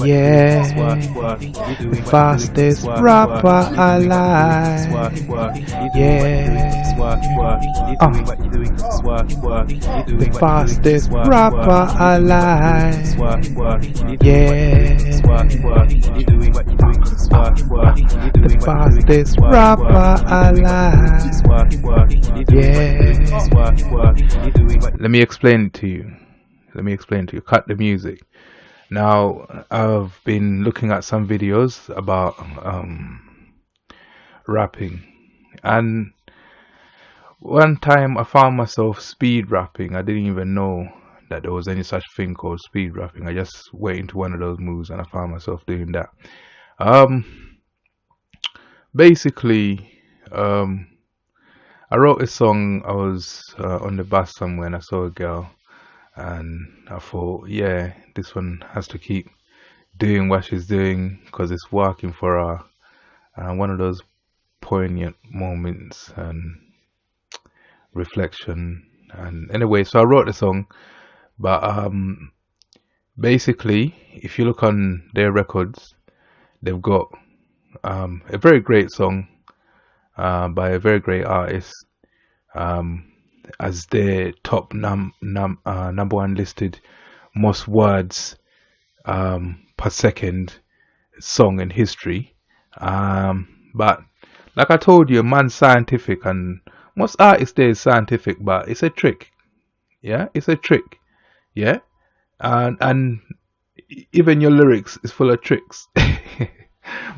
Yeah, the fastest rapper alive. Yeah, the fastest rapper alive. Yeah, the fastest rapper alive. Yeah. Let me explain it to you. Cut the music. Now, I've been looking at some videos about rapping, and one time I found myself speed rapping. I didn't even know that there was any such thing called speed rapping. I just went into one of those moves and I found myself doing that. Basically, I wrote a song. I was on the bus somewhere and I saw a girl, and I thought, yeah, this one has to keep doing what she's doing because it's working for her. One of those poignant moments and reflection. And anyway, so I wrote the song, but basically, if you look on their records, they've got a very great song by a very great artist as their top number one listed most words per second song in history. But like I told you, man's scientific, and most artists there is scientific, but it's a trick. Yeah, it's a trick. Yeah, and even your lyrics is full of tricks.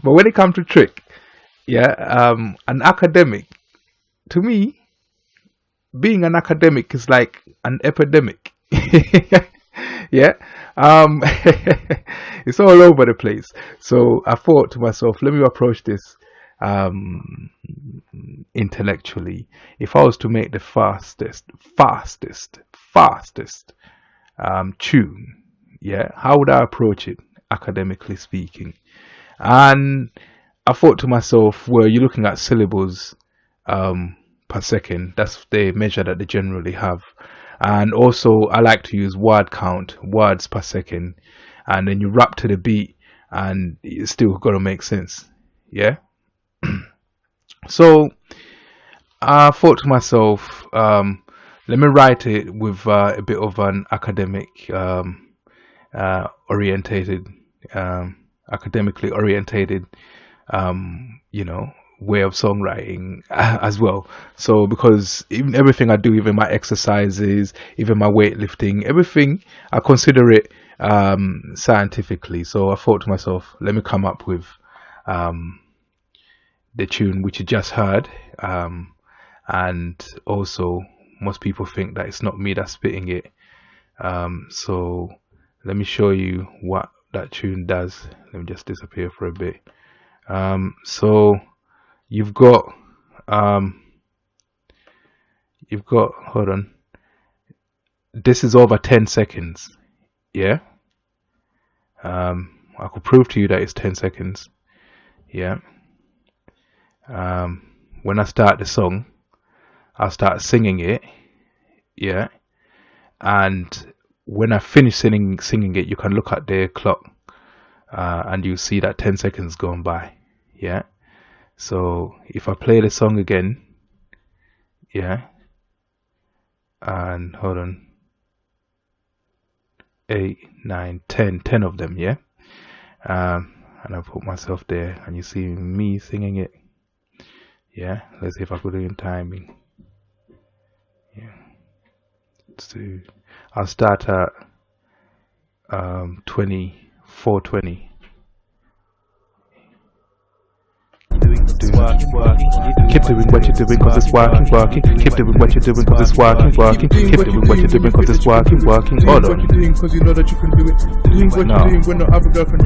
But when it comes to trick, yeah, an academic, to me, being an academic is like an epidemic. Yeah, it's all over the place. So I thought to myself, let me approach this intellectually. If I was to make the fastest tune, yeah, how would I approach it, academically speaking? And I thought to myself, well, you're looking at syllables per second. That's the measure that they generally have. And also, I like to use word count, words per second, and then you rap to the beat, and it's still got to make sense. Yeah. So I thought to myself, let me write it with a bit of an academically orientated, way of songwriting as well. So because even everything I do, even my exercises, even my weightlifting, everything, I consider it scientifically. So I thought to myself, let me come up with the tune which you just heard, and also most people think that it's not me that's spitting it. So let me show you what that tune does. Let me just disappear for a bit. So you've got hold on, this is over 10 seconds. Yeah, I could prove to you that it's 10 seconds. Yeah. When I start the song, I'll start singing it. Yeah, and when I finish singing it, you can look at the clock, and you see that 10 seconds gone by. Yeah. So if I play the song again, yeah, and hold on, 8, 9, 10 of them. Yeah. And I put myself there, and you see me singing it. Yeah. Let's see if I put it in timing. Yeah. I'll start at 24:20. Keep doing what you're doing cause it's working. Keep doing what you're doing cause it's working. Keep doing what you're doing cause it's working. Hold on.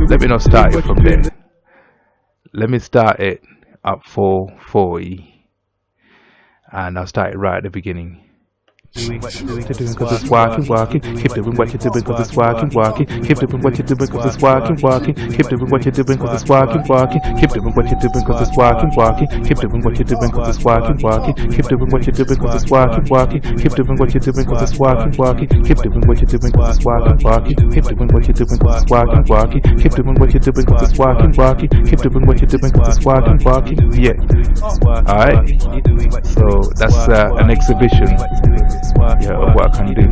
Let me not start it from there. Let me start it at 4:40, and I'll start it right at the beginning. you're doing cause it's walking, walking. Keep doing what you're doing cause it's walking, walking. Keep doing what you're doing cause it's walking, walking. Keep doing what you're doing cause it's walking, walking. Keep doing what you're doing cause it's walking, walking. Keep doing what you're doing cause it's walking, walking. Keep doing what you're doing cause it's walking, walking. Keep doing what you're doing cause it's walking, walking. Keep doing what you're doing cause it's walking, walking. Keep doing what you're doing cause it's walking, walking. Keep doing what you're doing cause it's walking, walking. Keep doing what you're doing cause it's walking, walking. Yeah. Alright. So that's an exhibition, yeah, of what I can do.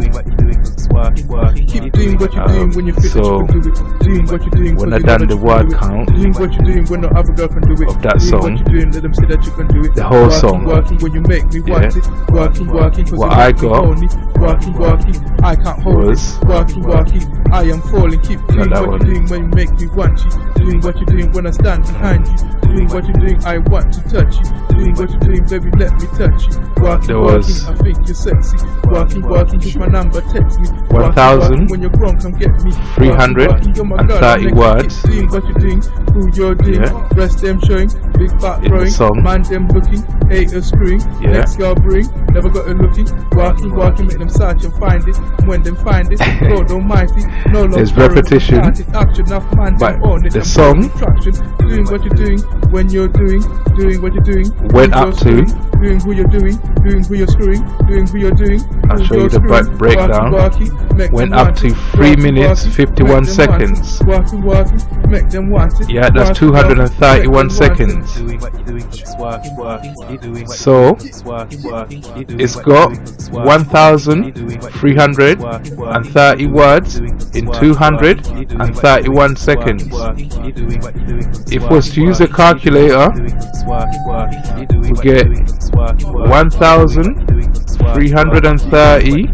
Keep doing what you're doing when you feel So that you can do it. Doing what you're doing when I done the word count doing what you're doing when no other girl can do it. of that Doing song, what you're doing, let them say that you can do it. the whole Working, song, working when you make me want it. Working, working, cause what you I make me got lonely. Working, working, I can't hold was it. Working, working, I am falling. Keep doing that what one. you're doing when you make me want you. Doing what you're doing when I stand behind you. Doing what you're doing, I want to touch you. Doing what you're doing, baby, let me touch you. Working, There working, was I think you're sexy. Working, working, here's my number, text me. 1,000 when you're grown, come get me. 330 words. Doing what you're doing, who you're doing. Yeah. Breast them showing, big back In the growing. song. Man them looking, haters screwing. Yeah. Next girl bring, never got her looking. Walking, walking, make them search and find it. When them find it, God almighty, no longer. There's repetition, action, enough man but them on it. the and song traction. Doing what you're doing, when you're doing what you're doing. went who up you're to, screwing, doing who you're doing who you're screwing, doing who you're doing. I'll who show you you're the screwing. breakdown. Make Went them up want to it. 3 minutes, make 51 them want it. seconds. Working, make them want it. Yeah, that's Working, 231 make them want it. seconds. So it's got 1,330 words in 231 seconds. If was to use a calculator, we get 1,330,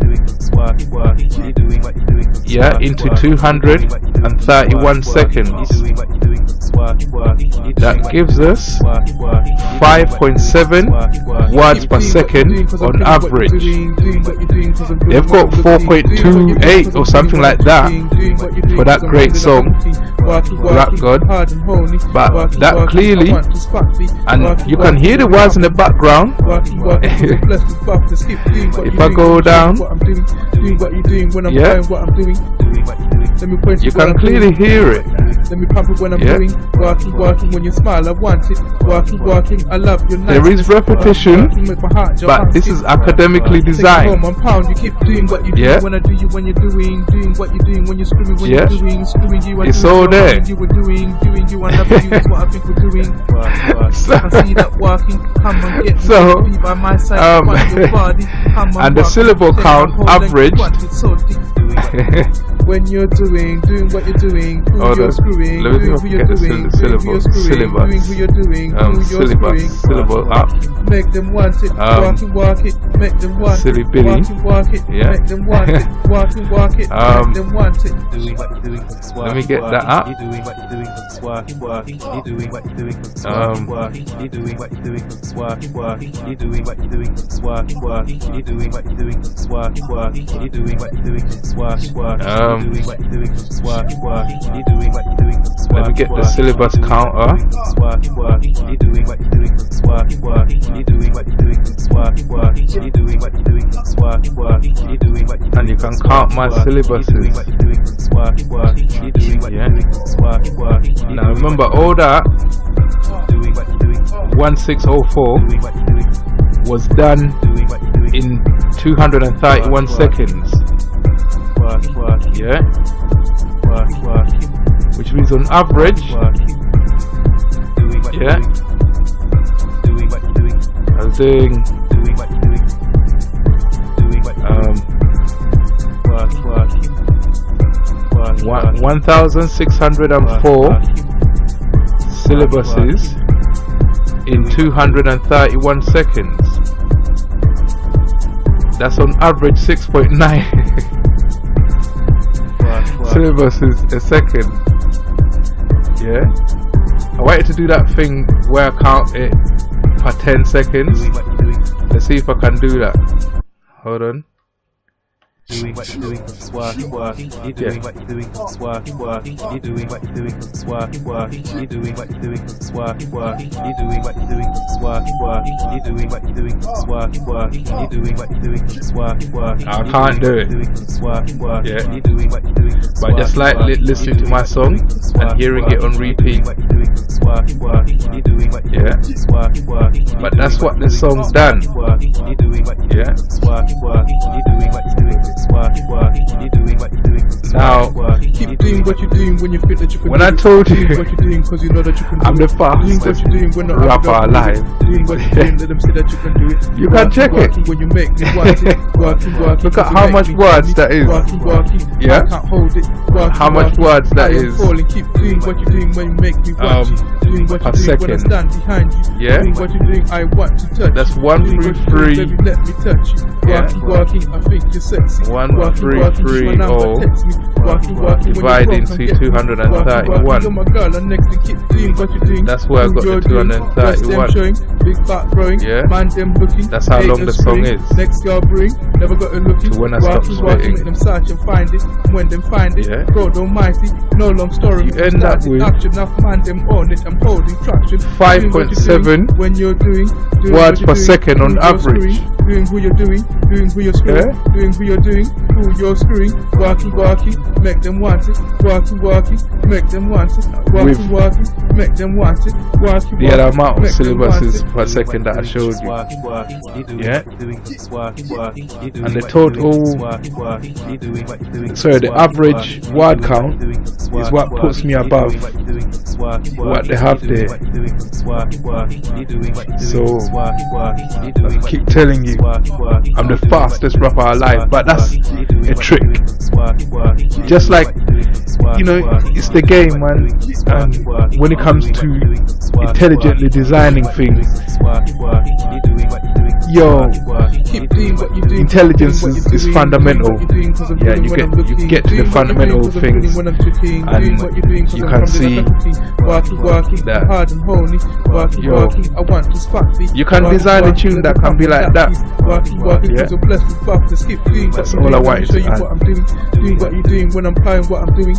yeah, into 231 seconds. That gives us 5.7 words per second on average. They've got 4.28 or something like that for that great song, Rap God. But that clearly, and you can hear the words in the background. If I go down, yeah, you can clearly hear it. Let me pump it when I'm doing working when you smile, I want it. Working, I love your nice. There is repetition, but this is academically designed. You keep doing what you do when I do you when you're doing what you're doing when you're screwing when you're doing screwing you. It's all there. You were doing you and love you is what I think we're doing. I see that working. Come and get So, me by my side. Your body. Come and the syllable count average. When you're doing what you're doing, who you're screwing, let me doing who you're doing, doing who you're screwing, doing who you're doing, who you're screwing. Syllable up. Make them want it, work it, make them want Silly it, Billy. work it, Yeah. make them want it, work it, make them want it. Let me get that up. Let me get the syllabus counter. And you can count my syllabuses. Yeah. Now remember all that 1604 was done in 231 seconds. Yeah. Which means on average, yeah, I was doing 1,604 syllabuses in 231 seconds. That's on average 6.9 syllabuses a second. Yeah, I wanted to do that thing where I count it per 10 seconds. Let's see if I can do that. Hold on. doing what you're doing 'cause it's working, working. You're doing what you're doing 'cause it's working, working. You're doing what you're doing 'cause it's working, working. You're doing what you're doing 'cause it's working, working. You're doing what you're doing 'cause it's working, working. You're doing what you're doing 'cause it's working, working. You're doing what you're doing 'cause it's working, working. I can't do it. Yeah. Yeah. But just like listening to my song and hearing it on repeat. Yeah. But that's what the song's done. Yeah. Now, keep doing what you're doing when you feel that you can. when I told you what you're doing because you know that you can. I'm the doing what fastest you're doing when rapper alive, doing what you're doing, let them say that you can do it. you can check it. When you make me want it, working. Look at how much words that is. Working. Yeah. I can't hold it. How much words that I am is. falling. Keep doing what you're doing when you make me want it. Doing what per you're doing when I second. stand behind you. Yeah. Doing what you're doing, I want to touch. That's you. 133. Baby, let me touch you. Yeah. Working. I think you're sexy. 133 divide into 231. You're my girl, and next thing keep doing what you're doing. That's where I got the 231. Showing, big back growing, Yeah. man them looking. That's how long the song is. Next girl bring, never got a looking. So when I stop spitting. make them search and find it. When them find it, Yeah. God Almighty, no long story. You end up Started with action, enough man them on it. I'm holding traction. 5.7 when you're doing words what you're per doing, second on doing your average. screwing, doing who you're doing who you're screwing, Yeah. doing who you're doing, who you're screwing. Working, make them want it. Working, make them want it. Working, make them want it. Working, The amount of make them want syllabuses it. per second that I showed you. Yeah. And the the average word count is what puts me above what they have there. So I keep telling you, I'm the fastest rapper alive, but that's a trick. Just like, you know, it's the game, man. And when it comes to intelligently designing things, yo, keep doing what you're doing. intelligence is fundamental. Yeah, you get to the fundamental things, and you can see that, yo, you can design a tune that can be like that. Yeah. That's all I wanted to add. Doing what you're doing when I'm playing what I'm doing.